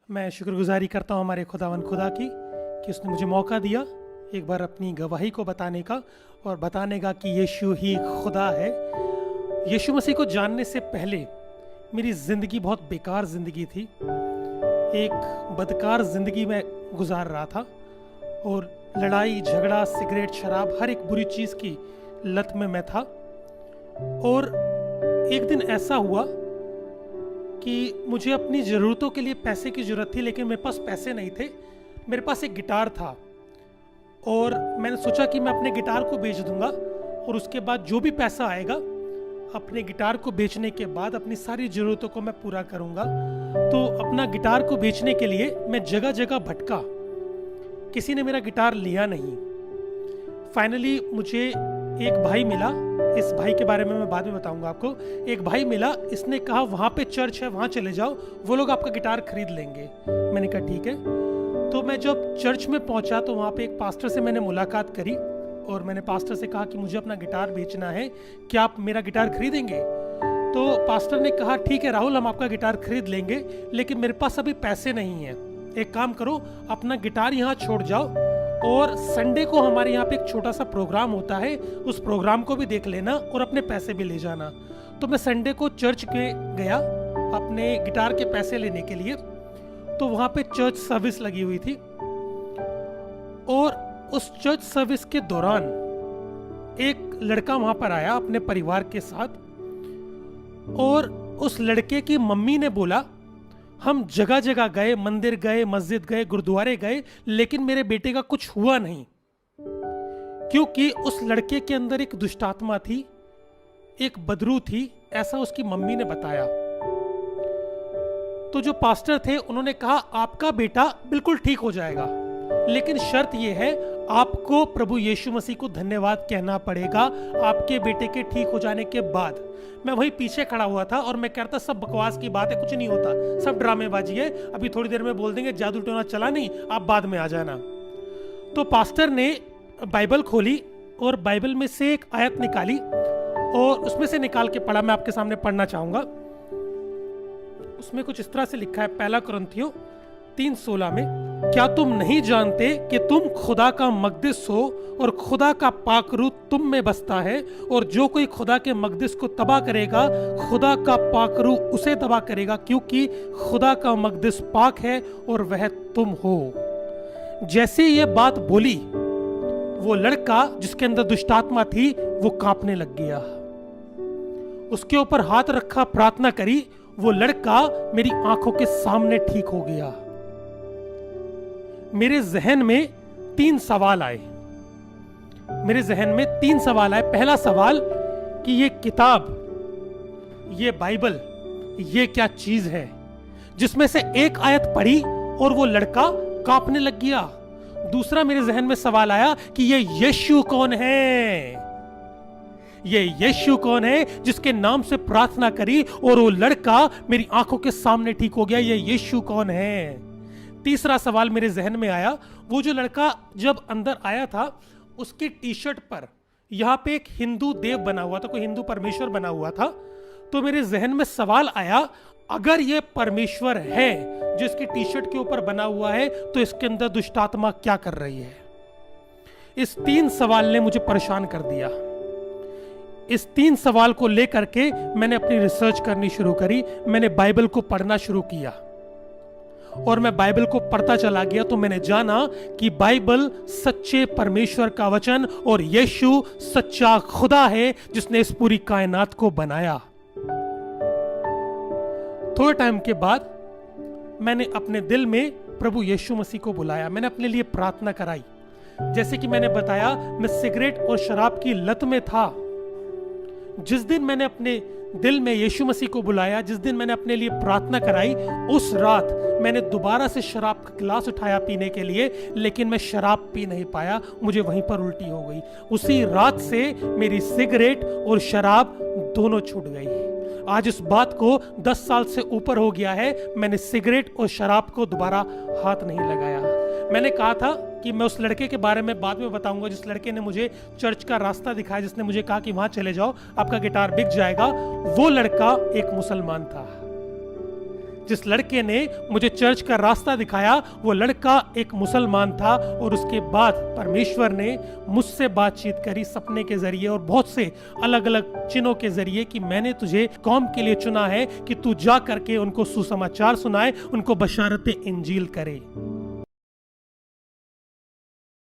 मैं शुक्रगुज़ारी करता हूँ हमारे खुदावंद खुदा की कि उसने मुझे मौका दिया एक बार अपनी गवाही को बताने का और बताने का कि यीशु ही खुदा है। यीशु मसीह को जानने से पहले मेरी ज़िंदगी बहुत बेकार ज़िंदगी थी। एक बदकार ज़िंदगी में गुजार रहा था और लड़ाई झगड़ा सिगरेट शराब हर एक बुरी चीज़ की लत में मैं था। और एक दिन ऐसा हुआ कि मुझे अपनी ज़रूरतों के लिए पैसे की ज़रूरत थी, लेकिन मेरे पास पैसे नहीं थे। मेरे पास एक गिटार था और मैंने सोचा कि मैं अपने गिटार को बेच दूंगा और उसके बाद जो भी पैसा आएगा अपने गिटार को बेचने के बाद अपनी सारी ज़रूरतों को मैं पूरा करूंगा। तो अपना गिटार को बेचने के लिए मैं जगह जगह भटका, किसी ने मेरा गिटार लिया नहीं। फाइनली मुझे एक भाई मिला, इस भाई के बारे में मैं बाद में बताऊंगा आपको। एक भाई मिला, इसने कहा वहाँ पे चर्च है, वहाँ चले जाओ, वो लोग आपका गिटार खरीद लेंगे। मैंने कहा ठीक है। तो मैं जब चर्च में पहुँचा तो वहाँ पे एक पास्टर से मैंने मुलाकात करी और मैंने पास्टर से कहा कि मुझे अपना गिटार बेचना है, क्या आप मेरा गिटार खरीदेंगे? तो पास्टर ने कहा ठीक है राहुल, हम आपका गिटार खरीद लेंगे, लेकिन मेरे पास अभी पैसे नहीं हैं। एक काम करो, अपना गिटार यहाँ छोड़ जाओ और संडे को हमारे यहाँ पे एक छोटा सा प्रोग्राम होता है, उस प्रोग्राम को भी देख लेना और अपने पैसे भी ले जाना। तो मैं संडे को चर्च के गया अपने गिटार के पैसे लेने के लिए। तो वहाँ पे चर्च सर्विस लगी हुई थी और उस चर्च सर्विस के दौरान एक लड़का वहाँ पर आया अपने परिवार के साथ और उस लड़के की मम्मी ने बोला हम जगह जगह गए, मंदिर गए, मस्जिद गए, गुरुद्वारे गए, लेकिन मेरे बेटे का कुछ हुआ नहीं, क्योंकि उस लड़के के अंदर एक दुष्टात्मा थी, एक बदरू थी, ऐसा उसकी मम्मी ने बताया। तो जो पास्टर थे उन्होंने कहा आपका बेटा बिल्कुल ठीक हो जाएगा, लेकिन शर्त यह है आपको प्रभु यीशु मसीह को धन्यवाद कहना पड़ेगा आपके बेटे के ठीक हो जाने के बाद। मैं वहीं पीछे खड़ा हुआ था और मैं कहता सब बकवास की बात है, कुछ नहीं होता, सब ड्रामेबाजी है, अभी थोड़ी देर में बोल देंगे जादू टोना चला नहीं, आप बाद में आ जाना। तो पास्टर ने बाइबल खोली और बाइबल में से एक आयत निकाली और उसमें से निकाल के पढ़ा, मैं आपके सामने पढ़ना चाहूंगा। उसमें कुछ इस तरह से लिखा है, पहला कुरिन्थियों 3:16 में, क्या तुम नहीं जानते कि तुम खुदा का मकदस हो और खुदा का पाक रूह तुम में बसता है, और जो कोई खुदा के मकदस को तबाह करेगा खुदा का पाक रूह उसे तबाह करेगा, क्योंकि खुदा का मकदस पाक है और वह तुम हो। जैसे ये बात बोली वो लड़का जिसके अंदर दुष्टात्मा थी वो कांपने लग गया। उसके ऊपर हाथ रखा, प्रार्थना करी, वो लड़का मेरी आंखों के सामने ठीक हो गया। मेरे जहन में 3 सवाल आए। पहला सवाल कि ये किताब, ये बाइबल, ये क्या चीज है? जिसमें से एक आयत पढ़ी और वो लड़का कांपने लग गया। दूसरा मेरे जहन में सवाल आया कि ये यीशु कौन है? ये यीशु कौन है जिसके नाम से प्रार्थना करी और वो लड़का मेरी आंखों के सामने ठीक हो गया? ये यीशु कौन है? तीसरा सवाल मेरे जहन में आया, वो जो लड़का जब अंदर आया था उसके टी शर्ट पर यहाँ पे एक हिंदू देव बना हुआ था, कोई हिंदू परमेश्वर बना हुआ था। तो मेरे जहन में सवाल आया, अगर ये परमेश्वर है जो इसकी टी शर्ट के ऊपर बना हुआ है तो इसके अंदर दुष्टात्मा क्या कर रही है? इस 3 सवाल ने मुझे परेशान कर दिया। इस 3 सवाल को लेकर के मैंने अपनी रिसर्च करनी शुरू करी, मैंने बाइबल को पढ़ना शुरू किया और मैं बाइबल को पढ़ता चला गया तो मैंने जाना कि बाइबल सच्चे परमेश्वर का वचन और यीशु सच्चा खुदा है जिसने इस पूरी कायनात को बनाया। थोड़े टाइम के बाद मैंने अपने दिल में प्रभु यीशु मसीह को बुलाया, मैंने अपने लिए प्रार्थना कराई। जैसे कि मैंने बताया, मैं सिगरेट और शराब की लत में था। जिस दिन मैंने अपने दिल में यीशु मसीह को बुलाया, जिस दिन मैंने अपने लिए प्रार्थना कराई, उस रात मैंने दोबारा से शराब का गिलास उठाया पीने के लिए, लेकिन मैं शराब पी नहीं पाया, मुझे वहीं पर उल्टी हो गई। उसी रात से मेरी सिगरेट और शराब दोनों छूट गई। आज इस बात को 10 साल से ऊपर हो गया है, मैंने सिगरेट और शराब को दोबारा हाथ नहीं लगाया। मैंने कहा था कि मैं उस लड़के के बारे में बाद में बताऊंगा, जिस लड़के ने मुझे चर्च का रास्ता दिखाया, जिसने मुझे कहा कि वहां चले जाओ आपका गिटार बिक जाएगा। वो लड़का एक मुसलमान था। जिस लड़के ने मुझे चर्च का रास्ता दिखाया वो लड़का एक मुसलमान था, और उसके बाद परमेश्वर ने मुझसे बातचीत करी सपने के जरिए और बहुत से अलग अलग चिन्हों के जरिए कि मैंने तुझे कौम के लिए चुना है कि तू जा करके उनको सुसमाचार सुनाए, उनको बशारत इंजील करे।